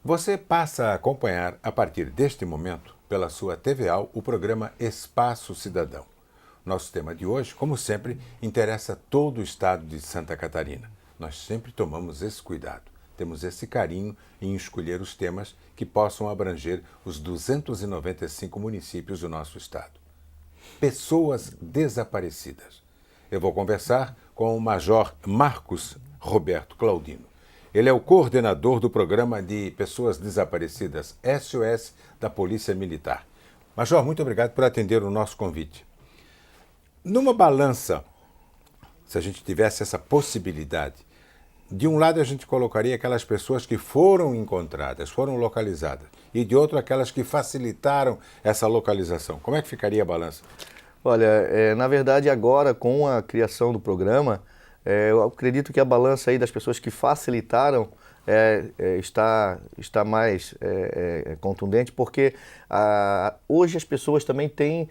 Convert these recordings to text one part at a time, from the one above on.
Você passa a acompanhar, a partir deste momento, pela sua TVAL, o programa Espaço Cidadão. Nosso tema de hoje, como sempre, interessa todo o estado de Santa Catarina. Nós sempre tomamos esse cuidado, temos esse carinho em escolher os temas que possam abranger os 295 municípios do nosso estado. Pessoas desaparecidas. Eu vou conversar com o Major Marcos Roberto Claudino. Ele é o coordenador do Programa de Pessoas Desaparecidas, SOS, da Polícia Militar. Major, muito obrigado por atender o nosso convite. Numa balança, se a gente tivesse essa possibilidade, de um lado a gente colocaria aquelas pessoas que foram encontradas, foram localizadas, e de outro aquelas que facilitaram essa localização. Como é que ficaria a balança? Olha, na verdade agora com a criação do programa, eu acredito que a balança aí das pessoas que facilitaram está mais contundente, porque hoje as pessoas também têm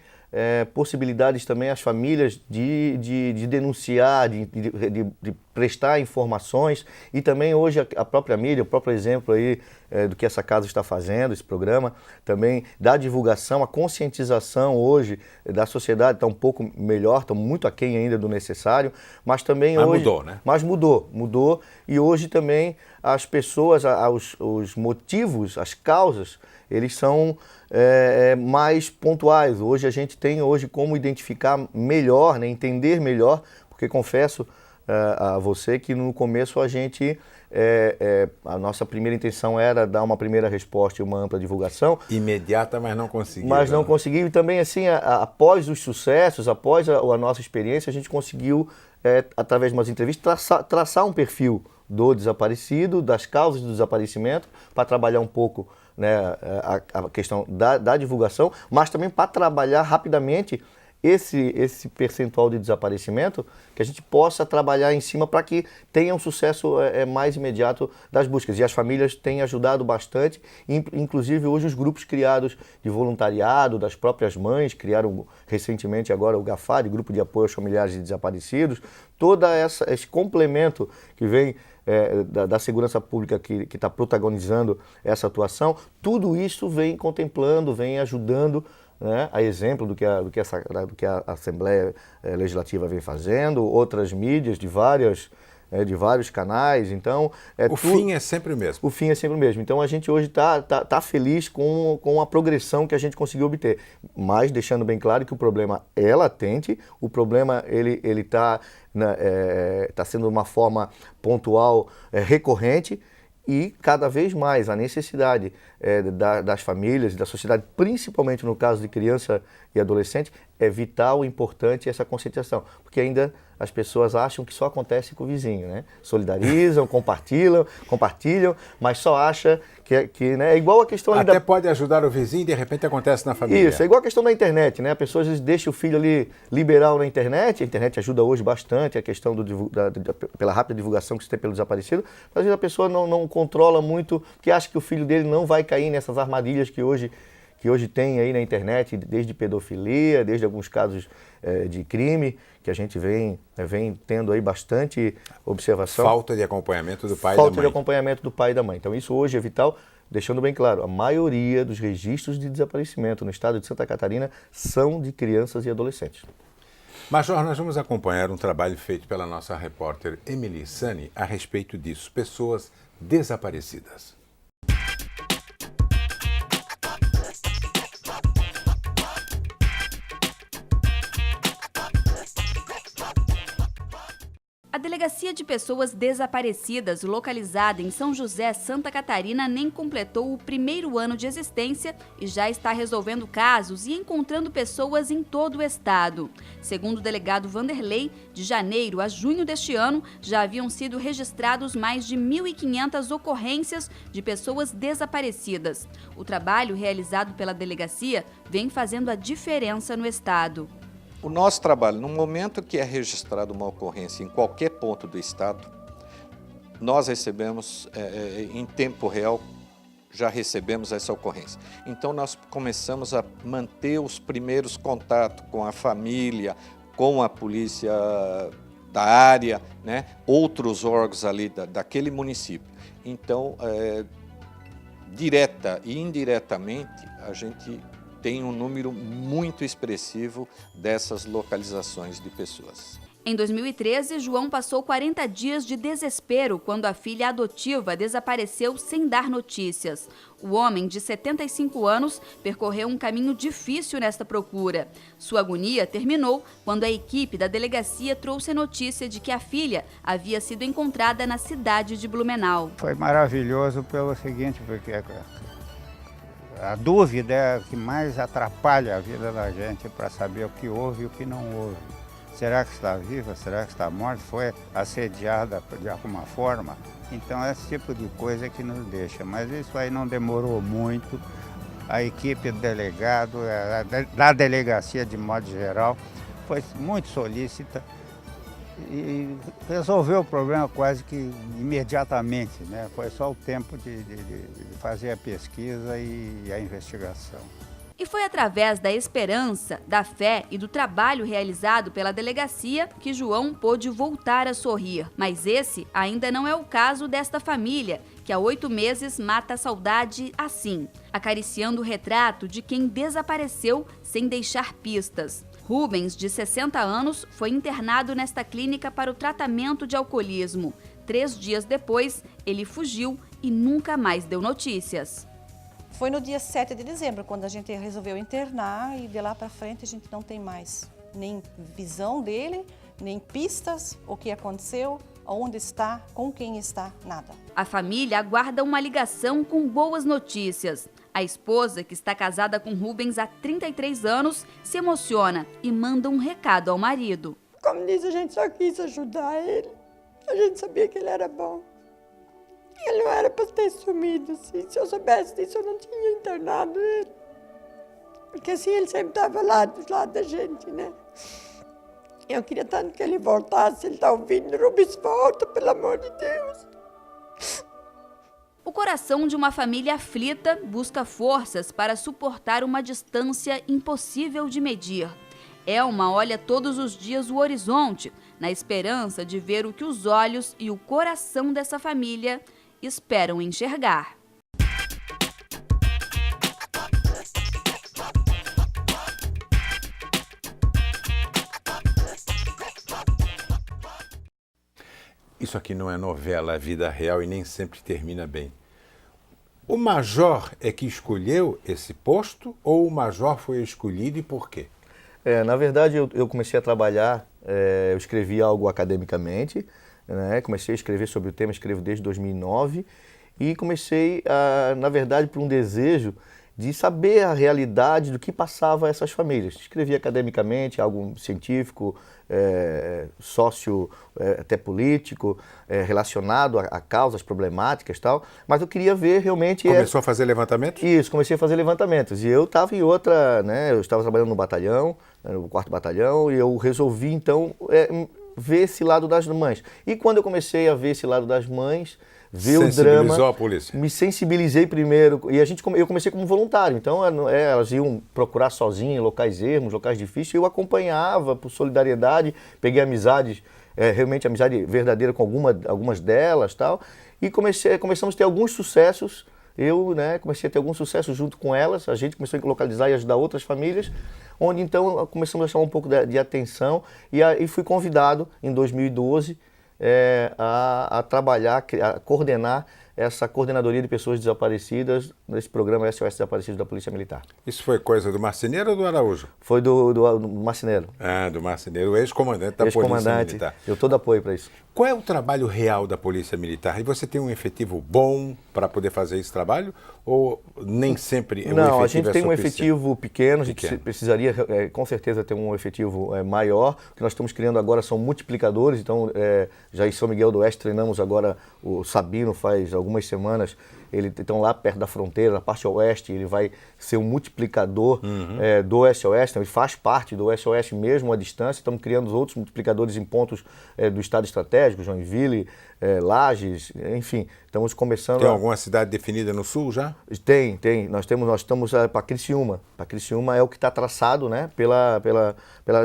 possibilidades também, as famílias, de denunciar, de prestar informações, e também hoje a própria mídia, o próprio exemplo aí do que essa casa está fazendo, esse programa, também da divulgação, a conscientização hoje da sociedade está um pouco melhor, está muito aquém ainda do necessário, mas também hoje... mudou, né? Mas mudou, e hoje também as pessoas, os motivos, as causas, eles são mais pontuais. Hoje a gente tem como identificar melhor, né, entender melhor, porque confesso a você que no começo a gente, a nossa primeira intenção era dar uma primeira resposta e uma ampla divulgação. Imediata, mas não conseguiu. Mas não conseguiu, e também assim, após os sucessos, após a nossa experiência, a gente conseguiu, através de umas entrevistas, traçar um perfil do desaparecido, das causas do desaparecimento, para trabalhar um pouco, né, a questão da divulgação, mas também para trabalhar rapidamente esse percentual de desaparecimento, que a gente possa trabalhar em cima para que tenha um sucesso mais imediato das buscas. E as famílias têm ajudado bastante, inclusive hoje os grupos criados de voluntariado, das próprias mães, criaram recentemente agora o GAFAD, Grupo de Apoio aos Familiares de Desaparecidos, todo esse complemento que vem da segurança pública que está protagonizando essa atuação, tudo isso vem contemplando, vem ajudando, né, a exemplo do que a Assembleia Legislativa vem fazendo, outras mídias de vários canais. Então, fim é sempre o mesmo. O fim é sempre o mesmo. Então a gente hoje tá feliz com a progressão que a gente conseguiu obter, mas deixando bem claro que o problema é latente, o problema ele está sendo de uma forma pontual, recorrente, e cada vez mais a necessidade das famílias e da sociedade, principalmente no caso de criança e adolescente, é vital e importante essa conscientização, porque ainda as pessoas acham que só acontece com o vizinho, né? Solidarizam, compartilham, mas só acha que né, é igual a questão... Até pode ajudar o vizinho e de repente acontece na família. Isso, é igual a questão da internet, né? A pessoa às vezes deixa o filho ali liberal na internet, a internet ajuda hoje bastante, a questão pela rápida divulgação que se tem pelo desaparecido, mas às vezes a pessoa não controla muito, que acha que o filho dele não vai cair nessas armadilhas que hoje tem aí na internet, desde pedofilia, desde alguns casos de crime, que a gente vem tendo aí bastante observação. Falta de acompanhamento do pai e da mãe. Falta de acompanhamento do pai e da mãe. Então isso hoje é vital, deixando bem claro, a maioria dos registros de desaparecimento no estado de Santa Catarina são de crianças e adolescentes. Major, nós vamos acompanhar um trabalho feito pela nossa repórter Emily Sani a respeito disso, pessoas desaparecidas. A Delegacia de Pessoas Desaparecidas, localizada em São José, Santa Catarina, nem completou o primeiro ano de existência e já está resolvendo casos e encontrando pessoas em todo o estado. Segundo o delegado Vanderlei, de janeiro a junho deste ano, já haviam sido registrados mais de 1.500 ocorrências de pessoas desaparecidas. O trabalho realizado pela delegacia vem fazendo a diferença no estado. O nosso trabalho, no momento que é registrada uma ocorrência em qualquer ponto do estado, nós recebemos, em tempo real, já recebemos essa ocorrência. Então nós começamos a manter os primeiros contatos com a família, com a polícia da área, né? Outros órgãos ali daquele município. Então, direta e indiretamente, a gente tem um número muito expressivo dessas localizações de pessoas. Em 2013, João passou 40 dias de desespero quando a filha adotiva desapareceu sem dar notícias. O homem, de 75 anos, percorreu um caminho difícil nesta procura. Sua agonia terminou quando a equipe da delegacia trouxe a notícia de que a filha havia sido encontrada na cidade de Blumenau. Foi maravilhoso pelo seguinte, porque a dúvida é a que mais atrapalha a vida da gente para saber o que houve e o que não houve. Será que está viva? Será que está morta? Foi assediada de alguma forma? Então, esse tipo de coisa que nos deixa. Mas isso aí não demorou muito. A equipe do delegado, da delegacia de modo geral, foi muito solícita e resolveu o problema quase que imediatamente, né? Foi só o tempo de fazer a pesquisa e a investigação. E foi através da esperança, da fé e do trabalho realizado pela delegacia que João pôde voltar a sorrir. Mas esse ainda não é o caso desta família, que há 8 meses mata a saudade assim, acariciando o retrato de quem desapareceu sem deixar pistas. Rubens, de 60 anos, foi internado nesta clínica para o tratamento de alcoolismo. 3 dias depois, ele fugiu e nunca mais deu notícias. Foi no dia 7 de dezembro, quando a gente resolveu internar e de lá para frente a gente não tem mais nem visão dele, nem pistas, o que aconteceu, onde está, com quem está, nada. A família aguarda uma ligação com boas notícias. A esposa, que está casada com Rubens há 33 anos, se emociona e manda um recado ao marido. Como diz, a gente só quis ajudar ele. A gente sabia que ele era bom. Ele não era para ter sumido, assim. Se eu soubesse disso, eu não tinha internado ele. Porque assim, ele sempre estava lá, do lado da gente, né? Eu queria tanto que ele voltasse, ele está ouvindo. Rubens, volta, pelo amor de Deus. O coração de uma família aflita busca forças para suportar uma distância impossível de medir. Elma olha todos os dias o horizonte, na esperança de ver o que os olhos e o coração dessa família esperam enxergar. Isso aqui não é novela, é vida real e nem sempre termina bem. O major é que escolheu esse posto ou o major foi escolhido e por quê? Na verdade, eu comecei a trabalhar, eu escrevi algo academicamente, né? Comecei a escrever sobre o tema, escrevo desde 2009 e comecei, na verdade, por um desejo de saber a realidade do que passava essas famílias. Escrevi academicamente, algo científico, sócio, até político, relacionado a causas problemáticas e tal, mas eu queria ver realmente... Começou a fazer levantamentos? Isso, comecei a fazer levantamentos. E eu estava em outra, né, eu estava trabalhando no batalhão, no 4º batalhão, e eu resolvi, então, ver esse lado das mães. E quando eu comecei a ver esse lado das mães, ver o drama... Sensibilizou a polícia? Me sensibilizei primeiro, e eu comecei como voluntário, então elas iam procurar sozinhas em locais ermos, locais difíceis, eu acompanhava por solidariedade, peguei amizades, realmente amizade verdadeira com algumas delas, tal, e começamos a ter alguns sucessos. Eu, comecei a ter algum sucesso junto com elas, a gente começou a localizar e ajudar outras famílias, onde então começamos a chamar um pouco de atenção e fui convidado em 2012 a trabalhar, a coordenar essa coordenadoria de pessoas desaparecidas nesse programa SOS Desaparecidos da Polícia Militar. Isso foi coisa do Marceneiro ou do Araújo? Foi do Marceneiro. Do Marceneiro, o ex-comandante da Polícia Militar. Deu todo apoio para isso. Qual é o trabalho real da Polícia Militar? E você tem um efetivo bom para poder fazer esse trabalho? Ou nem sempre o efetivo é suficiente? Não, a gente tem um efetivo pequeno, a gente precisaria com certeza ter um efetivo maior. O que nós estamos criando agora são multiplicadores, então já em São Miguel do Oeste treinamos agora o Sabino faz algumas semanas, eles estão lá perto da fronteira, na parte oeste, ele vai ser um multiplicador do SOS, então ele faz parte do SOS mesmo à distância. Estamos criando outros multiplicadores em pontos do estado estratégico, Joinville, Lages, enfim. Estamos começando. Tem alguma cidade definida no sul já? Tem. Nós estamos para Criciúma. Para Criciúma é o que está traçado, né, pela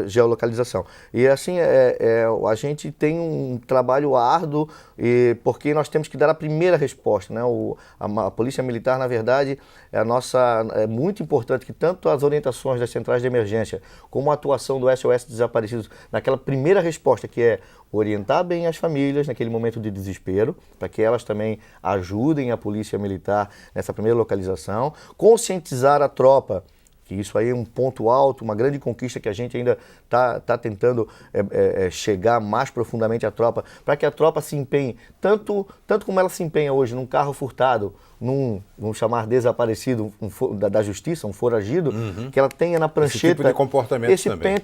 geolocalização. E assim, a gente tem um trabalho árduo, porque nós temos que dar a primeira resposta, né? A Polícia Militar, na verdade, é muito importante que tanto as orientações das centrais de emergência como a atuação do SOS Desaparecidos naquela primeira resposta, que é orientar bem as famílias naquele momento de desespero, para que elas também ajudem a Polícia Militar nessa primeira localização, conscientizar a tropa, que isso aí é um ponto alto, uma grande conquista que a gente ainda está tentando chegar mais profundamente à tropa, para que a tropa se empenhe, tanto como ela se empenha hoje num carro furtado, vamos chamar desaparecido da justiça, um foragido, que ela tenha na prancheta esse tipo de comportamento também.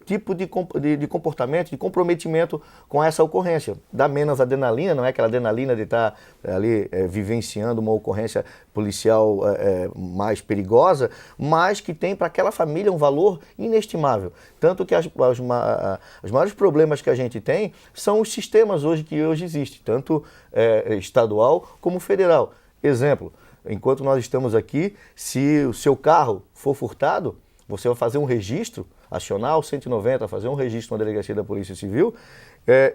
Tipo de comportamento, de comprometimento com essa ocorrência. Dá menos adrenalina, não é aquela adrenalina de estar ali vivenciando uma ocorrência policial mais perigosa, mas que tem para aquela família um valor inestimável. Tanto que os maiores problemas que a gente tem são os sistemas que hoje existem, tanto estadual como federal. Exemplo, enquanto nós estamos aqui, se o seu carro for furtado, você vai fazer um registro, acionar o 190, fazer um registro na delegacia da Polícia Civil,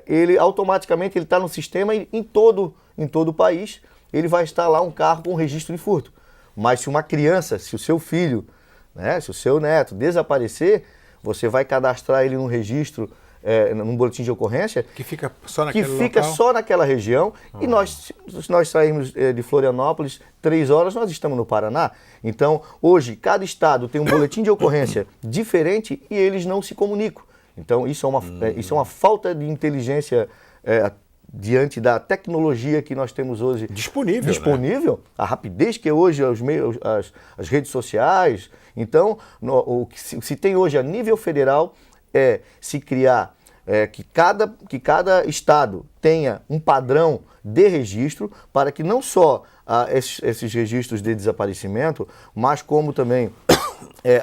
ele automaticamente está no sistema e em todo o país, ele vai estar lá um carro com registro de furto. Mas se uma criança, se o seu filho, né, se o seu neto desaparecer, você vai cadastrar ele num registro, num boletim de ocorrência que fica só naquela região. E se nós saímos de Florianópolis 3 horas, nós estamos no Paraná. Então, hoje, cada estado tem um boletim de ocorrência diferente e eles não se comunicam. Então, isso é uma falta de inteligência diante da tecnologia que nós temos hoje disponível, né? A rapidez que é hoje as redes sociais. Então, o que se tem hoje a nível federal se criar, que cada estado tenha um padrão de registro para que não só esses registros de desaparecimento, mas como também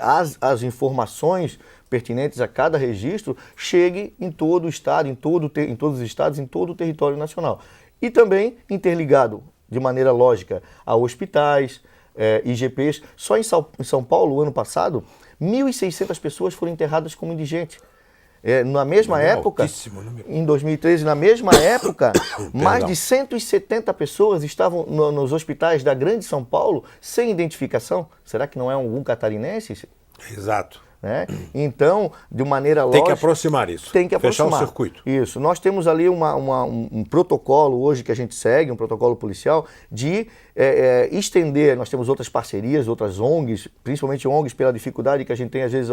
as informações pertinentes a cada registro chegue em todo o estado, em todos os estados, em todo o território nacional. E também interligado de maneira lógica a hospitais, IGPs. Só em São Paulo, ano passado, 1.600 pessoas foram enterradas como indigentes. Na mesma época, em 2013, na mesma época, mais de 170 pessoas estavam nos hospitais da Grande São Paulo sem identificação. Será que não é algum catarinense? Exato. Né? Então, de maneira lógica... Tem que aproximar isso. Tem que aproximar. Fechar o circuito. Isso. Nós temos ali um protocolo hoje que a gente segue, um protocolo policial, de estender. Nós temos outras parcerias, outras ONGs, principalmente ONGs pela dificuldade que a gente tem, às vezes,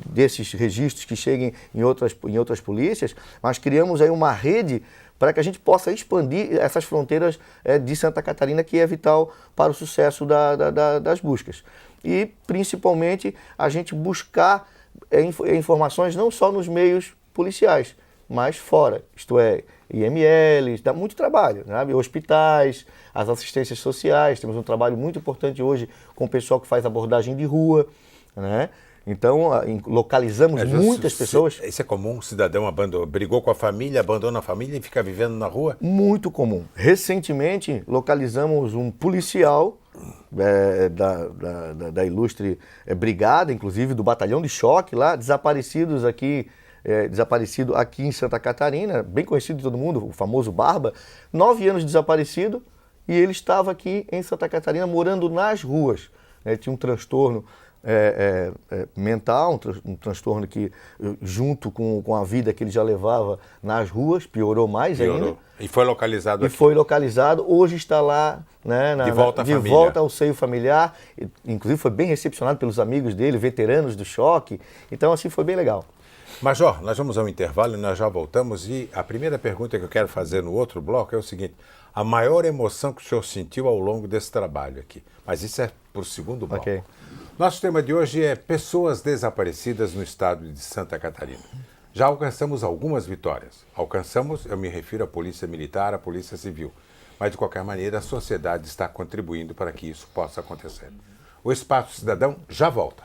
desses registros que cheguem em outras polícias, mas criamos aí uma rede para que a gente possa expandir essas fronteiras de Santa Catarina, que é vital para o sucesso das buscas. E, principalmente, a gente buscar informações não só nos meios policiais, mas fora, isto é, IML, dá muito trabalho, sabe? Hospitais, as assistências sociais, temos um trabalho muito importante hoje com o pessoal que faz abordagem de rua, né? Então, localizamos muitas pessoas. Isso é comum? O cidadão brigou com a família, abandona a família e fica vivendo na rua? Muito comum. Recentemente, localizamos um policial da ilustre brigada, inclusive do batalhão de choque lá, desaparecido aqui em Santa Catarina, bem conhecido de todo mundo, o famoso Barba, 9 anos desaparecido, e ele estava aqui em Santa Catarina morando nas ruas. Tinha um transtorno mental, um transtorno que, junto com a vida que ele já levava nas ruas, piorou mais ainda. E foi localizado aqui. Foi localizado, hoje está lá, né, de volta ao seio familiar, inclusive foi bem recepcionado pelos amigos dele, veteranos do choque, então assim foi bem legal. Major, nós vamos ao intervalo e nós já voltamos, e a primeira pergunta que eu quero fazer no outro bloco é o seguinte: a maior emoção que o senhor sentiu ao longo desse trabalho aqui, mas isso é para o segundo bloco. Okay. Nosso tema de hoje é pessoas desaparecidas no estado de Santa Catarina. Já alcançamos algumas vitórias. Eu me refiro à Polícia Militar, à Polícia Civil. Mas, de qualquer maneira, a sociedade está contribuindo para que isso possa acontecer. O Espaço Cidadão já volta.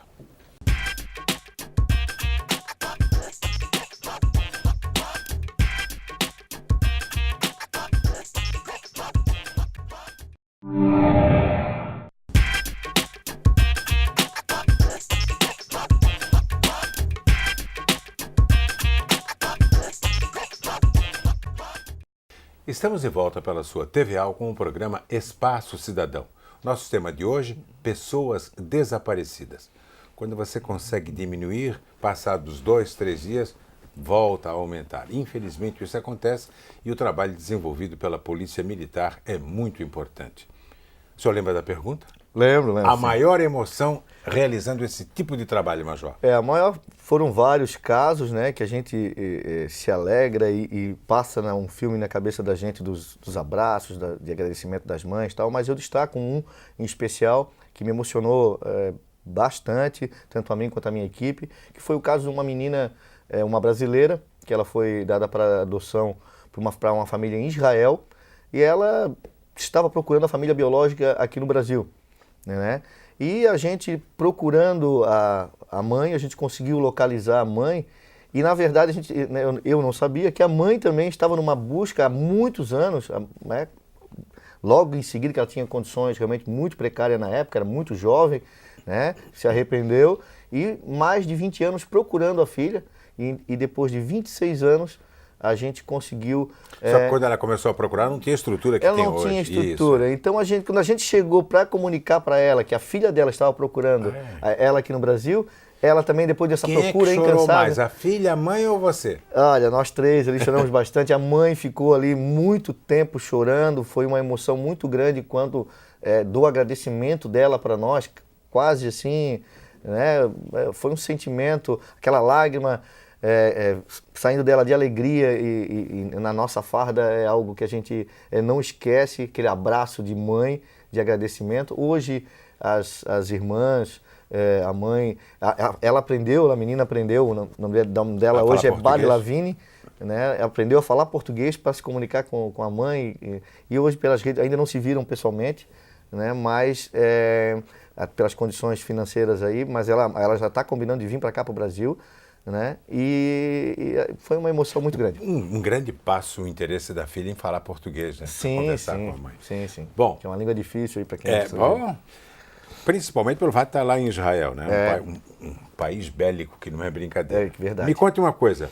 Estamos de volta pela sua TVA com o programa Espaço Cidadão. Nosso tema de hoje, pessoas desaparecidas. Quando você consegue diminuir, passados 2, 3 dias, volta a aumentar. Infelizmente isso acontece e o trabalho desenvolvido pela Polícia Militar é muito importante. O senhor lembra da pergunta? Lembro. A sim. maior emoção realizando esse tipo de trabalho, Major? Foram vários casos, né, que a gente se alegra e passa um filme na cabeça da gente dos abraços, de agradecimento das mães e tal, mas eu destaco um em especial que me emocionou bastante, tanto a mim quanto a minha equipe, que foi o caso de uma menina, uma brasileira, que ela foi dada para adoção para uma família em Israel, e ela estava procurando a família biológica aqui no Brasil, né? E a gente procurando a mãe, a gente conseguiu localizar a mãe e na verdade eu não sabia que a mãe também estava numa busca há muitos anos, né? Logo em seguida que ela tinha condições realmente muito precárias na época, era muito jovem, né? Se arrependeu e mais de 20 anos procurando a filha e depois de 26 anos a gente conseguiu... Só que quando ela começou a procurar, não tinha estrutura que tem hoje. Ela não tinha estrutura. Isso. Então, quando a gente chegou para comunicar para ela que a filha dela estava procurando ela aqui no Brasil, ela também, depois dessa procura incansável... Quem chorou mais, a filha, a mãe ou você? Olha, nós três ali choramos bastante. A mãe ficou ali muito tempo chorando. Foi uma emoção muito grande quando do agradecimento dela para nós, quase assim, né? Foi um sentimento, aquela lágrima... saindo dela de alegria e na nossa farda é algo que a gente não esquece, aquele abraço de mãe, de agradecimento. Hoje as irmãs, a mãe, ela aprendeu, a menina aprendeu, o nome dela hoje é Bali Lavini, né? Aprendeu a falar português para se comunicar com a mãe e hoje pelas redes ainda não se viram pessoalmente, né? Mas pelas condições financeiras aí, mas ela já está combinando de vir para cá para o Brasil. Né? E foi uma emoção muito grande. Um grande passo o interesse da filha em falar português, né? Sim, conversar com a mãe. Sim. Bom, que é uma língua difícil para quem principalmente pelo fato de estar lá em Israel, né? Um país bélico que não é brincadeira. Que verdade. Me conte uma coisa.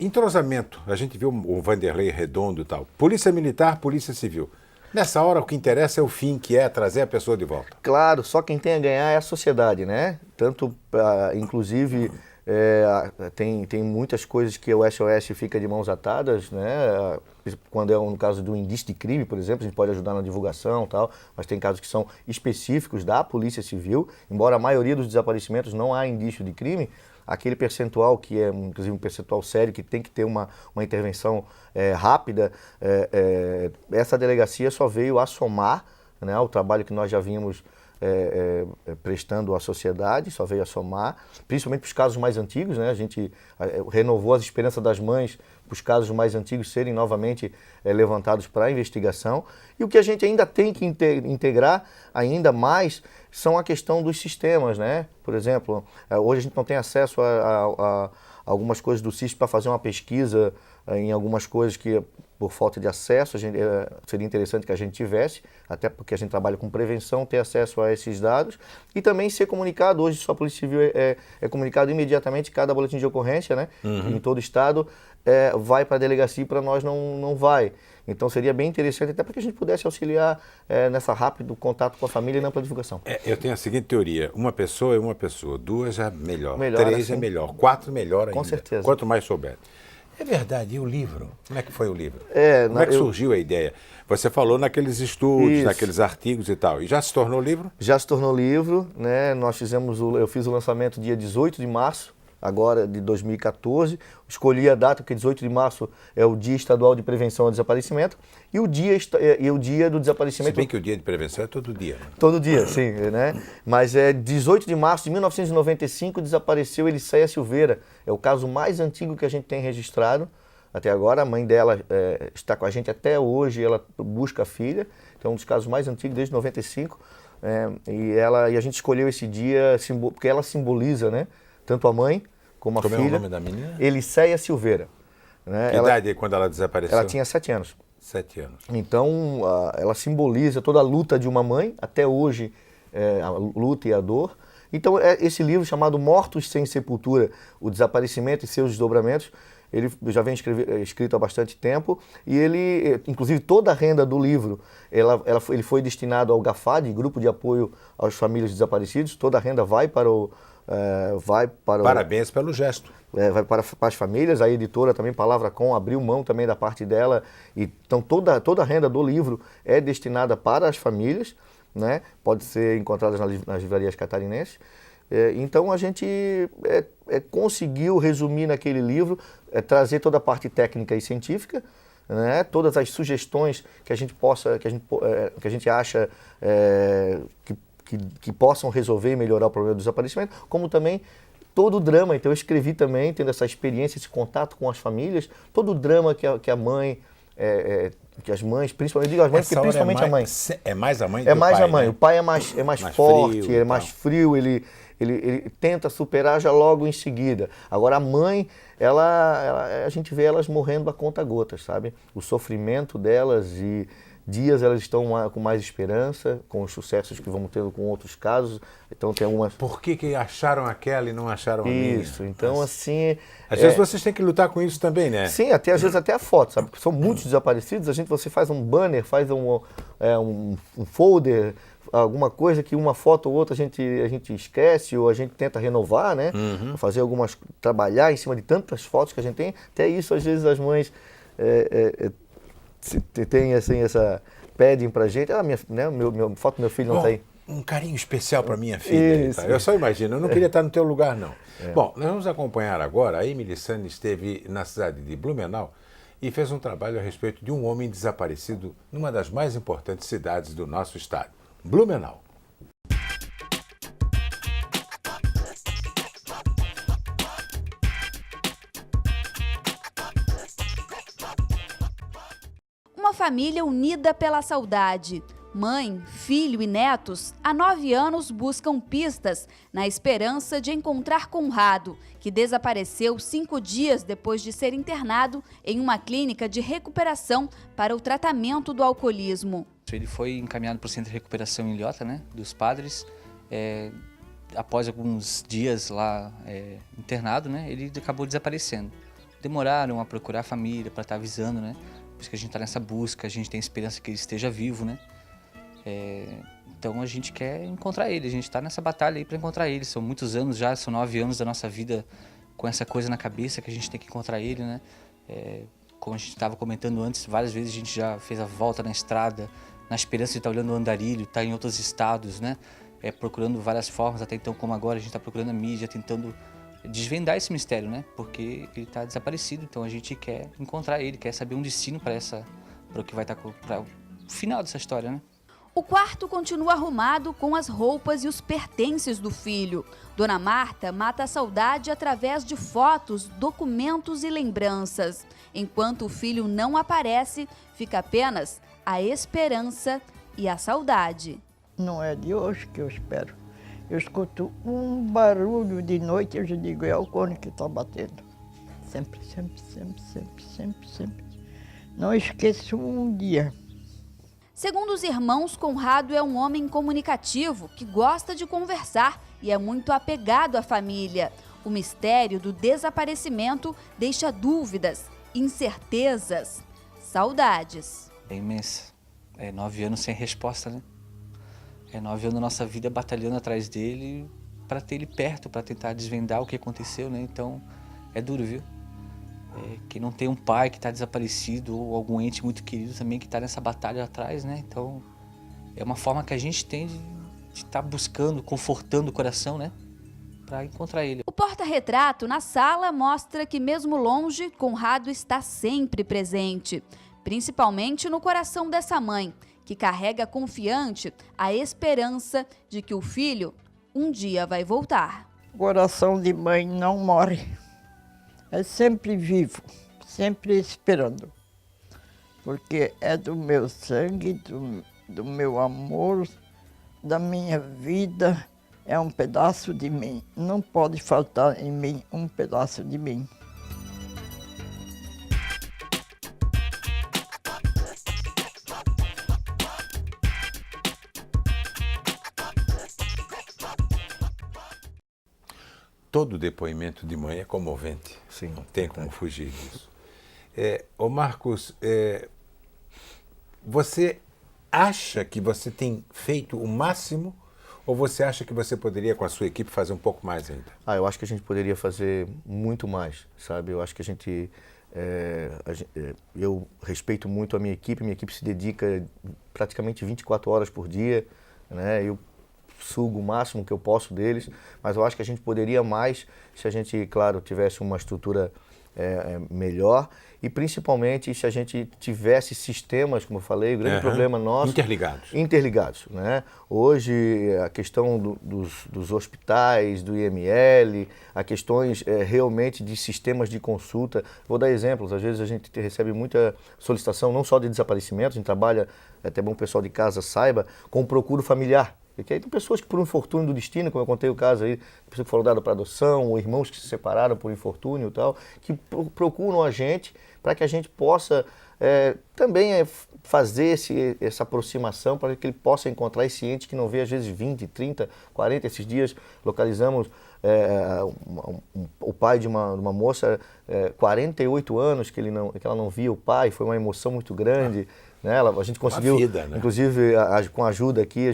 Entrosamento, a gente viu o Vanderlei Redondo e tal. Polícia Militar, Polícia Civil. Nessa hora o que interessa é o fim, que é trazer a pessoa de volta. Claro, só quem tem a ganhar é a sociedade, né? Tanto, inclusive... tem muitas coisas que o SOS fica de mãos atadas, né? Quando é no caso do indício de crime, por exemplo, a gente pode ajudar na divulgação e tal, mas tem casos que são específicos da Polícia Civil, embora a maioria dos desaparecimentos não há indício de crime, aquele percentual que é, inclusive, um percentual sério, que tem que ter uma intervenção rápida, essa delegacia só veio a somar, né, o trabalho que nós já vínhamos prestando à sociedade, só veio a somar, principalmente para os casos mais antigos, né? A gente renovou as esperanças das mães para os casos mais antigos serem novamente levantados para a investigação. E o que a gente ainda tem que integrar ainda mais são a questão dos sistemas, né? Por exemplo, hoje a gente não tem acesso a algumas coisas do CISP para fazer uma pesquisa em algumas coisas que, por falta de acesso, seria interessante que a gente tivesse, até porque a gente trabalha com prevenção, ter acesso a esses dados e também ser comunicado. Hoje só a Polícia Civil é comunicado imediatamente, cada boletim de ocorrência, né? Em todo o estado, vai para a delegacia e para nós não vai. Então seria bem interessante até para que a gente pudesse auxiliar nessa rápido contato com a família e na divulgação. Eu tenho a seguinte teoria, uma pessoa é uma pessoa, duas é melhor, três assim, é melhor, 4 melhor ainda. Com certeza. Quanto mais souber. É verdade, e o livro? Como é que foi o livro? Como é que surgiu a ideia? Você falou naqueles estudos, naqueles artigos e tal, e já se tornou livro? Já se tornou livro, né? Eu fiz o lançamento dia 18 de março, agora de 2014, escolhi a data porque 18 de março é o Dia Estadual de Prevenção ao Desaparecimento e o dia do desaparecimento... Se bem que o dia de prevenção é todo dia. Né? Todo dia, sim, né? Mas 18 de março de 1995 desapareceu Elisséia Silveira, é o caso mais antigo que a gente tem registrado até agora. A mãe dela está com a gente até hoje, ela busca a filha, então é um dos casos mais antigos desde 95. E a gente escolheu esse dia porque ela simboliza, né, tanto a mãe como a filha. Como é o nome da menina? Elicéia Silveira. Né? Que idade quando ela desapareceu? Ela tinha 7 anos. 7 anos. Então, ela simboliza toda a luta de uma mãe, até hoje, a luta e a dor. Então, esse livro chamado Mortos Sem Sepultura, o desaparecimento e seus desdobramentos, ele já vem escrito há bastante tempo, e ele, inclusive toda a renda do livro, ele foi destinado ao GAFAD, Grupo de Apoio às Famílias Desaparecidos, toda a renda vai para o... Parabéns pelo gesto. Vai para as famílias, a editora também, Palavra Com, abriu mão também da parte dela, então toda a renda do livro é destinada para as famílias, né? Pode ser encontrada nas livrarias catarinenses. Então a gente conseguiu resumir naquele livro, trazer toda a parte técnica e científica, né? Todas as sugestões que a gente acha que possam resolver e melhorar o problema do desaparecimento, como também todo o drama. Então eu escrevi também, tendo essa experiência, esse contato com as famílias, todo o drama que a mãe, que as mães, principalmente, eu digo as mães, porque principalmente a mãe. É mais a mãe do que o pai, a mãe, né? O pai é mais forte, frio, ele é mais frio, ele tenta superar já logo em seguida. Agora a mãe, a gente vê elas morrendo a conta-gotas, sabe? O sofrimento delas, e dias elas estão com mais esperança, com os sucessos que vamos tendo com outros casos. Então tem algumas... Por que acharam aquela e não acharam a minha? Isso, então assim... Às vezes vocês têm que lutar com isso também, né? Sim, às vezes até a foto, sabe? Porque são muitos desaparecidos, você faz um banner, faz um folder, alguma coisa que uma foto ou outra a gente esquece, ou a gente tenta renovar, né? Fazer trabalhar em cima de tantas fotos que a gente tem. Até isso, às vezes, as mães tem assim, pedem pra gente, minha foto do meu filho não está aí. Um carinho especial para minha filha. Tá? Eu só imagino, eu não queria estar no teu lugar, não. Bom, nós vamos acompanhar agora, a Emily Sane esteve na cidade de Blumenau e fez um trabalho a respeito de um homem desaparecido numa das mais importantes cidades do nosso estado, Blumenau. Uma família unida pela saudade. Mãe, filho e netos, há 9 anos buscam pistas na esperança de encontrar Conrado, que desapareceu 5 dias depois de ser internado em uma clínica de recuperação para o tratamento do alcoolismo. Ele foi encaminhado para o centro de recuperação em Ilhota, né, dos Padres. Após alguns dias lá internado, né, ele acabou desaparecendo. Demoraram a procurar a família para estar avisando, né? Por isso que a gente está nessa busca, a gente tem esperança que ele esteja vivo, né? Então a gente quer encontrar ele, a gente está nessa batalha aí para encontrar ele. São muitos anos já, são 9 anos da nossa vida com essa coisa na cabeça que a gente tem que encontrar ele, né? Como a gente estava comentando antes, várias vezes a gente já fez a volta na estrada, na esperança de estar olhando o andarilho, estar em outros estados, né? Procurando várias formas, até então como agora a gente está procurando a mídia, tentando desvendar esse mistério, né? Porque ele está desaparecido, então a gente quer encontrar ele, quer saber um destino para o que vai estar para o final dessa história, né? O quarto continua arrumado com as roupas e os pertences do filho. Dona Marta mata a saudade através de fotos, documentos e lembranças. Enquanto o filho não aparece, fica apenas a esperança e a saudade. Não é de hoje que eu espero. Eu escuto um barulho de noite, eu já digo, é o cone que está batendo. Sempre, sempre, sempre, sempre, sempre, sempre. Não esqueço um dia. Segundo os irmãos, Conrado é um homem comunicativo que gosta de conversar e é muito apegado à família. O mistério do desaparecimento deixa dúvidas, incertezas, saudades. É imensa. 9 anos sem resposta, né? 9 anos da nossa vida batalhando atrás dele para ter ele perto, para tentar desvendar o que aconteceu, né? Então, é duro, viu? Quem não tem um pai que está desaparecido ou algum ente muito querido também que está nessa batalha atrás, né? Então, é uma forma que a gente tem de estar buscando, confortando o coração, né? Para encontrar ele. O porta-retrato na sala mostra que mesmo longe, Conrado está sempre presente, principalmente no coração dessa mãe, que carrega confiante a esperança de que o filho um dia vai voltar. O coração de mãe não morre. É sempre vivo, sempre esperando. Porque é do meu sangue, do meu amor, da minha vida é um pedaço de mim. Não pode faltar em mim um pedaço de mim. Todo depoimento de mãe é comovente. Sim, não tem como fugir disso. Ô Marcos, você acha que você tem feito o máximo ou você acha que você poderia, com a sua equipe, fazer um pouco mais ainda? Eu acho que a gente poderia fazer muito mais, sabe? Eu acho que a gente... eu respeito muito a minha equipe se dedica praticamente 24 horas por dia, né? Eu sugo o máximo que eu posso deles, mas eu acho que a gente poderia mais se a gente, claro, tivesse uma estrutura melhor e principalmente se a gente tivesse sistemas, como eu falei, o grande problema nosso... Interligados, né? Hoje, a questão dos hospitais, do IML, a questões realmente de sistemas de consulta. Vou dar exemplos, às vezes a gente recebe muita solicitação, não só de desaparecimento, a gente trabalha, é até bom o pessoal de casa saiba, com procuro familiar. Porque aí tem pessoas que por um infortúnio do destino, como eu contei o caso aí, pessoas que foram dadas para adoção, ou irmãos que se separaram por infortúnio e tal, que procuram a gente para que a gente possa também fazer essa aproximação para que ele possa encontrar esse ente que não vê às vezes 20, 30, 40. Esses dias localizamos o pai de uma moça, 48 anos que ela não via o pai, foi uma emoção muito grande. Né? A gente conseguiu, vida, né? Inclusive com a ajuda aqui,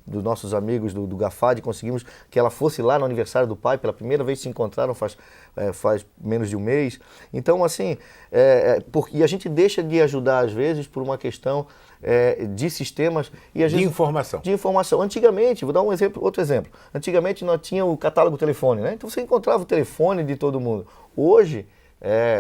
dos nossos amigos do GAFAD, conseguimos que ela fosse lá no aniversário do pai, pela primeira vez se encontraram faz menos de um mês. Então, assim, e a gente deixa de ajudar às vezes por uma questão de sistemas e às vezes, de informação. Antigamente, vou dar outro exemplo. Antigamente nós tínhamos o catálogo telefone, né? Então você encontrava o telefone de todo mundo. Hoje,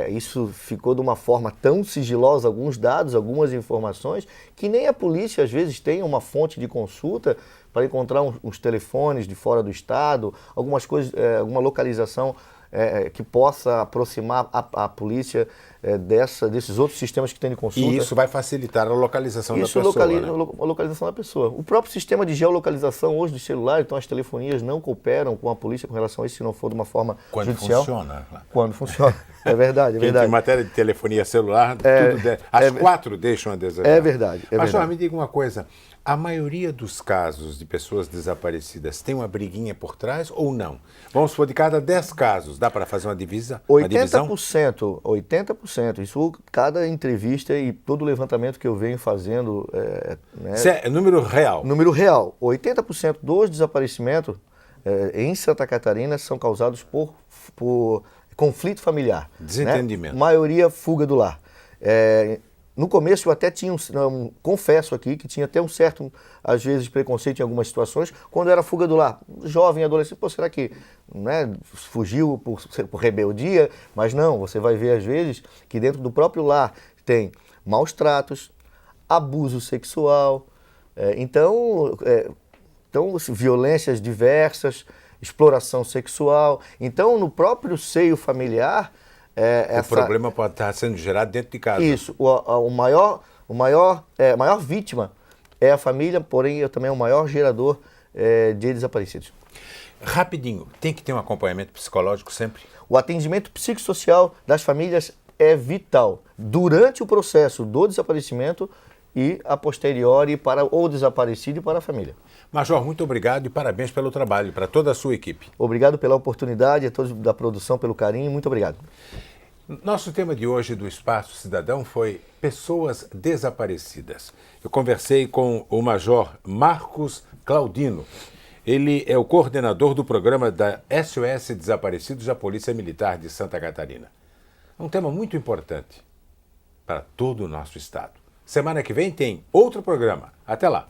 isso ficou de uma forma tão sigilosa, alguns dados, algumas informações, que nem a polícia às vezes tem uma fonte de consulta para encontrar uns telefones de fora do estado, algumas coisas, alguma localização que possa aproximar a polícia desses outros sistemas que tem de consulta. E isso vai facilitar a localização da pessoa. A localização da pessoa. O próprio sistema de geolocalização hoje do celular, então as telefonias não cooperam com a polícia com relação a isso, se não for de uma forma judicial. Quando funciona. É verdade, é verdade. Em matéria de telefonia celular, as 4 deixam a desejar. É verdade. Mas só me diga uma coisa, a maioria dos casos de pessoas desaparecidas tem uma briguinha por trás ou não? Vamos supor, de cada 10 casos, dá para fazer uma divisão? 80%. Isso, cada entrevista e todo levantamento que eu venho fazendo... Isso é número real? Número real. 80% dos desaparecimentos em Santa Catarina são causados por conflito familiar. Desentendimento. Né? Maioria fuga do lar. No começo eu até tinha, confesso aqui, que tinha até um certo, às vezes, preconceito em algumas situações, quando era fuga do lar. Jovem, adolescente, será que fugiu por rebeldia? Mas não, você vai ver às vezes que dentro do próprio lar tem maus tratos, abuso sexual, então violências diversas, exploração sexual. Então, no próprio seio familiar... o problema pode estar sendo gerado dentro de casa. Isso. A maior vítima é a família, porém também é o maior gerador de desaparecidos. Rapidinho, tem que ter um acompanhamento psicológico sempre? O atendimento psicossocial das famílias é vital durante o processo do desaparecimento e a posteriori para o desaparecido e para a família. Major, muito obrigado e parabéns pelo trabalho, para toda a sua equipe. Obrigado pela oportunidade, a todos da produção pelo carinho, muito obrigado. Nosso tema de hoje do Espaço Cidadão foi pessoas desaparecidas. Eu conversei com o Major Marcos Claudino. Ele é o coordenador do programa da SOS Desaparecidos da Polícia Militar de Santa Catarina. É um tema muito importante para todo o nosso estado. Semana que vem tem outro programa. Até lá!